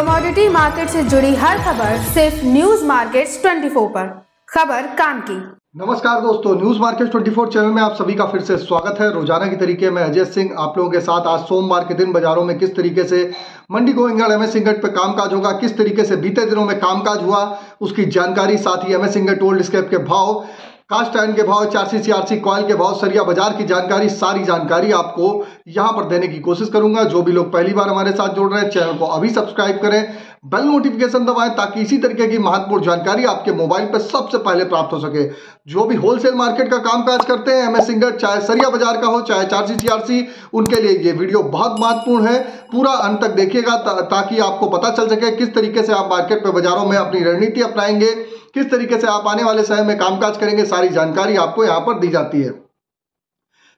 Commodity market से जुड़ी हर खबर सिर्फ न्यूज मार्केट्स 24 पर। खबर काम की। नमस्कार दोस्तों, न्यूज मार्केट 24 चैनल में आप सभी का फिर से स्वागत है। रोजाना की तरीके में अजय सिंह आप लोगों के साथ आज सोमवार के दिन बाजारों में किस तरीके से मंडी गोविंदगढ़ एमएस सिंगट पे कामकाज होगा, किस तरीके से बीते दिनों में कामकाज हुआ, उसकी जानकारी, साथ ही एमएस सिंगट ओल्ड स्क्रैप के भाव, कास्ट आयरन के भाव, चारसी सीआरसी कॉइल के भाव, सरिया बाजार की जानकारी, सारी जानकारी आपको यहां पर देने की कोशिश करूंगा। जो भी लोग पहली बार हमारे साथ जुड़ रहे हैं, चैनल को अभी सब्सक्राइब करें, बेल नोटिफिकेशन दबाएं ताकि इसी तरीके की महत्वपूर्ण जानकारी आपके मोबाइल पर सबसे पहले प्राप्त हो सके। जो भी होलसेल मार्केट का कामकाज करते हैं एमएस सिंगट, चाहे सरिया बाजार का हो चाहे चारसी सीआरसी, उनके लिए ये वीडियो बहुत महत्वपूर्ण है। पूरा अंत तक देखिएगा ताकि आपको पता चल सके किस तरीके से आप मार्केट पे बाजारों में अपनी रणनीति अपनाएंगे, किस तरीके से आप आने वाले समय में कामकाज करेंगे। सारी जानकारी आपको यहां पर दी जाती है।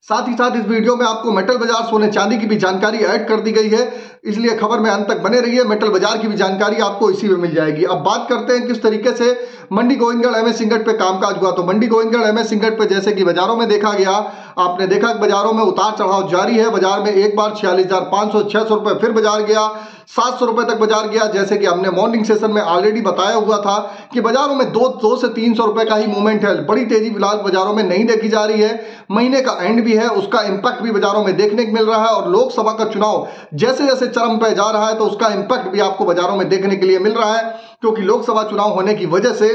साथ ही साथ इस वीडियो में आपको मेटल बाजार, सोने चांदी की भी जानकारी ऐड कर दी गई है, इसलिए खबर में अंत तक बने रहिए। मेटल बाजार की भी जानकारी आपको इसी में मिल जाएगी। अब बात करते हैं किस तरीके से मंडी गोविंदगढ़ एमएस सिंगट पे कामकाज हुआ। तो मंडी गोविंदगढ़ एमएस सिंगट पे जैसे कि बाजारों में देखा गया, आपने देखा कि बाजारों में उतार चढ़ाव जारी है। बाजार में एक बार 46,500 600 रुपए फिर बाजार गया, 700 रुपए तक बाजार गया। जैसे कि हमने मॉर्निंग सेशन में ऑलरेडी बताया हुआ था कि बाजारों में 200 से 300 रुपए का ही मूवमेंट है। बड़ी तेजी फिलहाल बाजारों में नहीं देखी जा रही है। महीने का एंड भी है, उसका इंपैक्ट भी बाजारों में देखने को मिल रहा है। और लोकसभा का चुनाव जैसे जैसे चरम पे जा रहा है तो उसका इंपैक्ट भी आपको बाजारों में देखने के लिए मिल रहा है, क्योंकि लोकसभा चुनाव होने की वजह से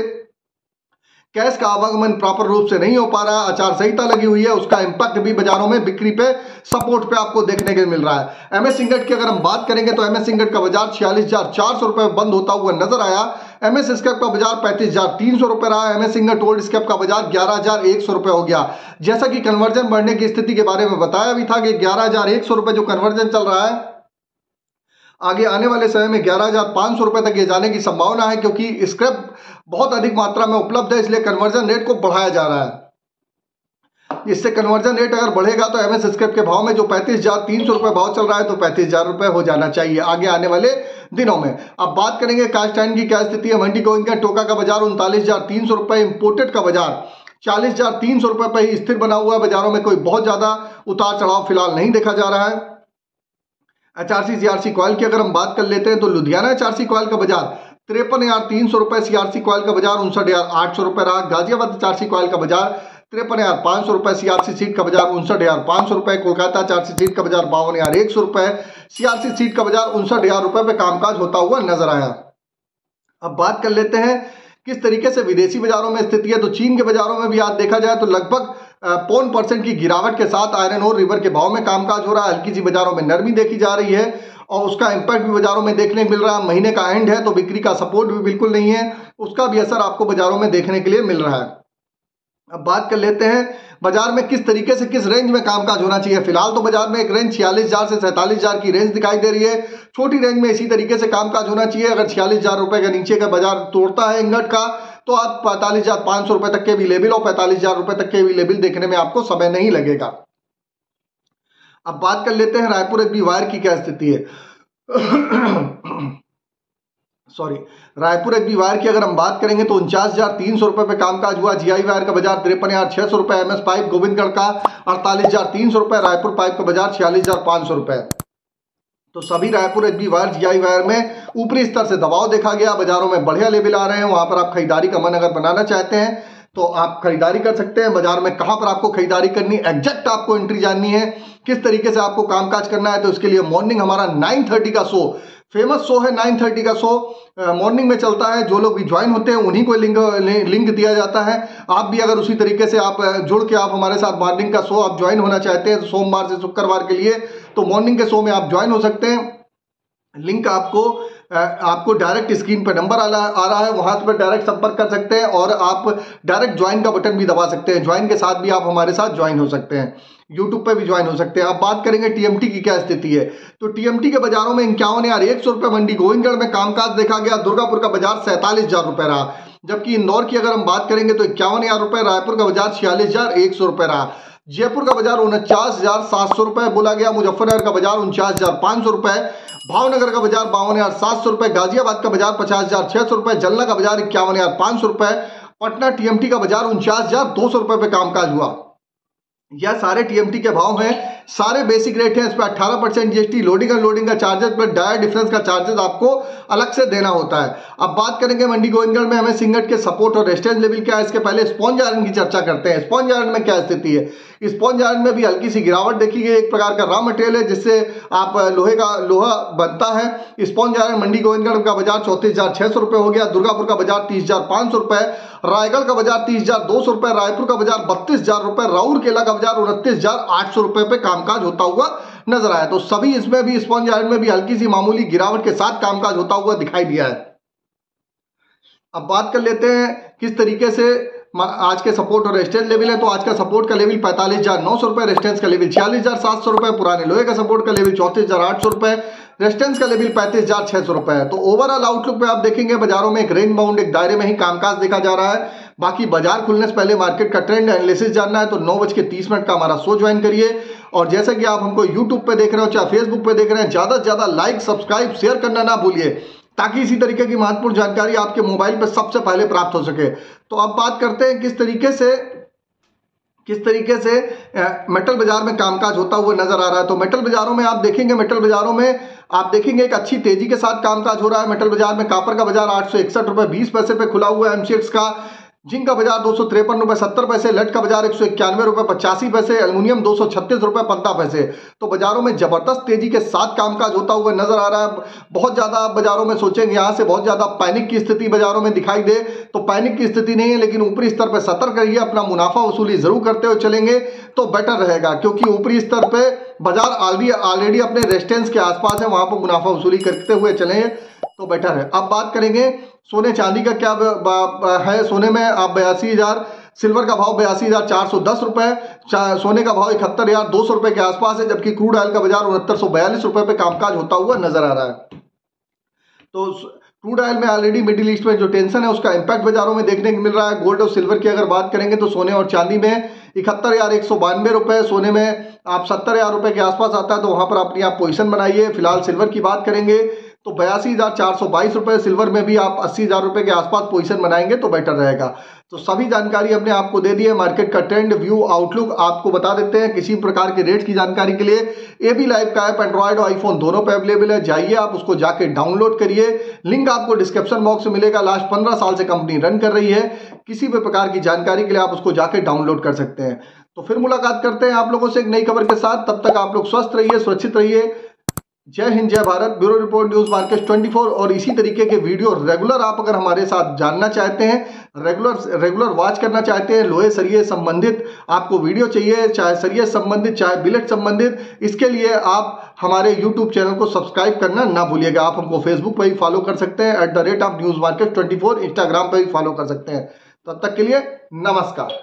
कैश का आवागमन प्रॉपर रूप से नहीं हो पा रहा है। आचार संहिता लगी हुई है, उसका इंपैक्ट भी बाजारों में बिक्री पे, सपोर्ट पे आपको देखने को मिल रहा है। एमएस सिंगट की अगर हम बात करेंगे तो एमएस सिंगट का बाजार 46,400 रुपए बंद होता हुआ नजर आया। एमएस स्क्रैप का बाजार 35,300 रुपए रहा। एमएस सिंगट ओल्ड स्क्रैप का बाजार 11,100 रुपए हो गया। जैसा कि कन्वर्जन बढ़ने की स्थिति के बारे में बताया भी था कि 11,100 रुपए जो कन्वर्जन चल रहा है, आगे आने वाले समय में 11,500 रुपए तक ये जाने की संभावना है, क्योंकि स्क्रैप बहुत अधिक मात्रा में उपलब्ध है, इसलिए कन्वर्जन रेट को बढ़ाया जा रहा है। इससे कन्वर्जन रेट अगर बढ़ेगा तो एमएस स्क्रैप के भाव में जो 35,300 रुपए भाव चल रहा है तो 35,000 रुपए हो जाना चाहिए आगे आने वाले दिनों में। अब बात करेंगे कास्ट आयरन की क्या स्थिति है। मंडी गोविंदगढ़ टोका का बाजार 39,300 रुपए, इंपोर्टेड का बाजार 40,300 रुपए पर ही स्थिर बना हुआ है। बाजारों में कोई बहुत ज्यादा उतार चढ़ाव फिलहाल नहीं देखा जा रहा है। एचआरसी सीआरसी कॉइल की अगर हम बात कर लेते हैं तो लुधियाना एचआरसी कॉइल का बाजार 53,300 रुपए, सीआरसी कॉइल का बाजार 59,800 रुपए रहा। गाजियाबाद एचआरसी कॉइल का बाजार 53,500 रुपए, सीआरसी सीट का बाजार 59,500 रुपए। कोलकाता एचआरसी सीट का बाजार 52,100 रुपए, सीआरसी सीट का बाजार 59,000 रुपए पे कामकाज होता हुआ नजर आया। अब बात कर लेते हैं किस तरीके से विदेशी बाजारों में स्थिति है। तो चीन के बाजारों में भी आज देखा जाए तो लगभग 0.5% की गिरावट के साथ आयरन और रिवर के भाव में कामकाज हो रहा है। हल्की सी बाजारों में नरमी देखी जा रही है और उसका इंपैक्ट भी बाजारों में देखने को मिल रहा है। महीने का एंड है तो बिक्री का सपोर्ट भी बिल्कुल नहीं है, उसका भी असर आपको बाजारों में देखने के लिए मिल रहा है। अब बात कर लेते हैं बाजार में किस तरीके से किस रेंज में कामकाज होना चाहिए। फिलहाल तो बाजार में एक रेंज 46,000 से 47,000 की रेंज दिखाई दे रही है। छोटी रेंज में इसी तरीके से कामकाज होना चाहिए। अगर 46,000 रुपए के नीचे का बाजार तोड़ता है इंगट का तो आप 45,500 रुपए तक के भी लेवल और 45,000 रुपए तक के भी लेवल देखने में आपको समय नहीं लगेगा। अब बात कर लेते हैं रायपुर एफबी वायर की क्या स्थिति है। रायपुर एफबी वायर की अगर हम बात करेंगे तो 49,300 रुपए पे कामकाज हुआ। जीआई वायर का बाजार 53,600 रुपए, एमएस पाइप गोविंदगढ़ का 48,300 रुपए, रायपुर पाइप का बाजार 46,500 रुपए। तो सभी Raipur FB wire, GI wire में ऊपरी स्तर से दबाव देखा गया। बाजारों में बढ़िया लेवल आ रहे हैं, वहां पर आप खरीदारी का मन अगर बनाना चाहते हैं तो आप खरीदारी कर सकते हैं। बाजार में कहां पर आपको खरीदारी करनी, एग्जैक्ट आपको एंट्री जाननी है, किस तरीके से आपको कामकाज करना है, तो इसके लिए मॉर्निंग हमारा 9:30 का शो, फेमस शो है 9:30 का शो, मॉर्निंग में चलता है। जो लोग भी ज्वाइन होते हैं उन्हीं को लिंक दिया जाता है। आप भी अगर उसी तरीके से आप जुड़ के आप हमारे साथ मॉर्निंग का शो आप ज्वाइन होना चाहते हैं तो सोमवार से शुक्रवार के लिए तो मॉर्निंग के शो में आप ज्वाइन हो सकते हैं। लिंक आपको डायरेक्ट स्क्रीन पर नंबर आ रहा है, वहां पर डायरेक्ट संपर्क कर सकते हैं और आप डायरेक्ट ज्वाइन का बटन भी दबा सकते हैं। ज्वाइन के साथ भी आप हमारे साथ ज्वाइन हो सकते हैं, यूट्यूब पे भी ज्वाइन हो सकते हैं। अब बात करेंगे टीएमटी की क्या स्थिति है। तो टीएमटी के बाजारों में 51,100 रुपए मंडी गोविंदगढ़ में कामकाज देखा गया। दुर्गापुर का बाजार 47,000 रुपए रहा, जबकि इंदौर की अगर हम बात करेंगे तो 51,000 रुपए, रायपुर का बाजार 46,100 रुपए रहा। जयपुर का बाजार 49,700 रुपए बोला गया। मुजफ्फरनगर का बाजार 49,500 रुपए, भावनगर का बाजार 52,700 रुपए, गाजियाबाद का बाजार 50,600 रुपए, जलना का बाजार 51,500 रुपए, पटना टीएमटी का बाजार 49,200 रुपए पे कामकाज हुआ। यह सारे टीएमटी के भाव हैं सारे बेसिक रेट हैं, इस पर 18% जीएसटी, लोडिंग अनलोडिंग का चार्जेस प्लस डायर डिफरेंस का चार्जेस आपको अलग से देना होता है। अब बात करेंगे मंडी गोविंदगढ़ में एमएस इंगट के सपोर्ट और रेजिस्टेंस लेवल क्या है। इसके पहले स्पॉन्ज आयरन की चर्चा करते हैं। स्पॉन्ज आयरन में क्या स्थिति है। स्पॉन्ज आयरन में भी हल्की सी गिरावट देखी गई। एक प्रकार का रॉ मटेरियल है जिससे आप लोहा बनता है। स्पॉन्ज आयरन मंडी गोविंदगढ़ का बाजार 34,600 रुपए हो गया, दुर्गापुर का बाजार 30,500 रुपए, रायगढ़ का बाजार 30,200 रुपए, रायपुर का बाजार 32,000 रुपए, राउरकेला का बाजार 29,800 रुपए पे कामकाज होता हुआ नजर आया। तो सभी इसमें भी स्पॉन्ज आयरन में भी हल्की सी मामूली गिरावट के साथ कामकाज होता हुआ दिखाई दिया है। अब बात कर लेते हैं किस तरीके से आज के सपोर्ट और रेजिस्टेंस लेवल है। तो आज का सपोर्ट का लेवल 45,900 रुपए, रेजिस्टेंस का लेवल 46,700 रुपए, पुराने लोहे का सपोर्ट का लेवल 34,800 रुपए, रेजिस्टेंस का लेवल 35,600 रुपए है। तो ओवरऑल आउटलुक पे आप देखेंगे बाजारों में एक रेंज बाउंड एक दायरे में ही कामकाज देखा जा रहा है। बाकी बाजार खुलने से पहले मार्केट का ट्रेंड एनालिसिस जानना है तो 9:30 का हमारा शो ज्वाइन करिए। और जैसे कि आप हमको यूट्यूब पे देख रहे हो चाहे फेसबुक पे देख रहे हैं, ज्यादा से ज्यादा लाइक सब्सक्राइब शेयर करना ना भूलिए ताकि इसी तरीके की महत्वपूर्ण जानकारी आपके मोबाइल पर सबसे पहले प्राप्त हो सके। तो अब बात करते हैं किस तरीके से मेटल बाजार में कामकाज होता हुआ नजर आ रहा है। तो मेटल बाजारों में आप देखेंगे एक अच्छी तेजी के साथ कामकाज हो रहा है। मेटल बाजार में कॉपर का बाजार 861 रुपए 20 पैसे पे खुला हुआ है एमसीएक्स का, जिंक का बाजार 253 रुपए 70 पैसे, लेड का बाजार 191 रुपए 85 पैसे, एल्युमिनियम 236 रुपए 15 पैसे। तो बाजारों में जबरदस्त तेजी के साथ कामकाज होता हुआ नजर आ रहा है। बहुत ज्यादा आप बाजारों में सोचेंगे यहां से बहुत ज्यादा पैनिक की स्थिति बाजारों में दिखाई दे, तो पैनिक की स्थिति नहीं है, लेकिन ऊपरी स्तर पर सतर्क रहिए, अपना मुनाफा वसूली जरूर करते हुए चलेंगे तो बेटर रहेगा, क्योंकि ऊपरी स्तर पे बाजार ऑलरेडी अपने रेजिस्टेंस के आसपास है, वहां पर मुनाफा वसूली करते हुए चलें तो बेटर है। अब बात करेंगे सोने चांदी का क्या है। सोने में आप 82,000, सिल्वर का भाव 82,410 रुपए, सोने का भाव 71,200 रुपए के आसपास है, जबकि क्रूड ऑयल का बाजार 6942 रुपए पे कामकाज होता हुआ नजर आ रहा है। तो क्रूड ऑयल में ऑलरेडी मिडिल ईस्ट में जो टेंशन है उसका इंपैक्ट बाजारों में देखने को मिल रहा है। गोल्ड और सिल्वर की अगर बात करेंगे तो सोने और चांदी में 71,192 रुपए, सोने में आप 70,000 रुपए के आसपास आता है, तो वहां पर अपनी आप पोजीशन बनाइए। फिलहाल सिल्वर की बात करेंगे तो 82,422 रुपए, सिल्वर में भी आप 80,000 रुपए के आसपास पोजीशन बनाएंगे तो बेटर रहेगा। तो सभी जानकारी हमने आपको दे दी है। मार्केट का ट्रेंड व्यू आउटलुक आपको बता देते हैं। किसी प्रकार के रेट की जानकारी के लिए एबी लाइव का ऐप एंड्रॉइड और आईफोन दोनों पे अवेलेबल है, जाइए आप उसको जाके डाउनलोड करिए। लिंक आपको डिस्क्रिप्शन बॉक्स में मिलेगा। लास्ट 15 साल से कंपनी रन कर रही है, किसी भी प्रकार की जानकारी के लिए आप उसको जाके डाउनलोड कर सकते हैं। तो फिर मुलाकात करते हैं आप लोगों से एक नई खबर के साथ। तब तक आप लोग स्वस्थ रहिए, सुरक्षित रहिए। जय हिंद, जय Bharat. Bureau report news market 24 और इसी तरीके के वीडियो रेगुलर आप अगर हमारे साथ जानना चाहते हैं, रेगुलर वॉच करना चाहते हैं, लोहे सरिये संबंधित आपको वीडियो चाहिए, चाहे सरिये संबंधित चाहे बिलेट संबंधित, इसके लिए आप हमारे यूट्यूब चैनल को सब्सक्राइब करना ना भूलिएगा। आप हमको फेसबुक पर भी फॉलो कर सकते हैं @न्यूज मार्केट 24, इंस्टाग्राम पर भी फॉलो कर सकते हैं। तब तक के लिए नमस्कार।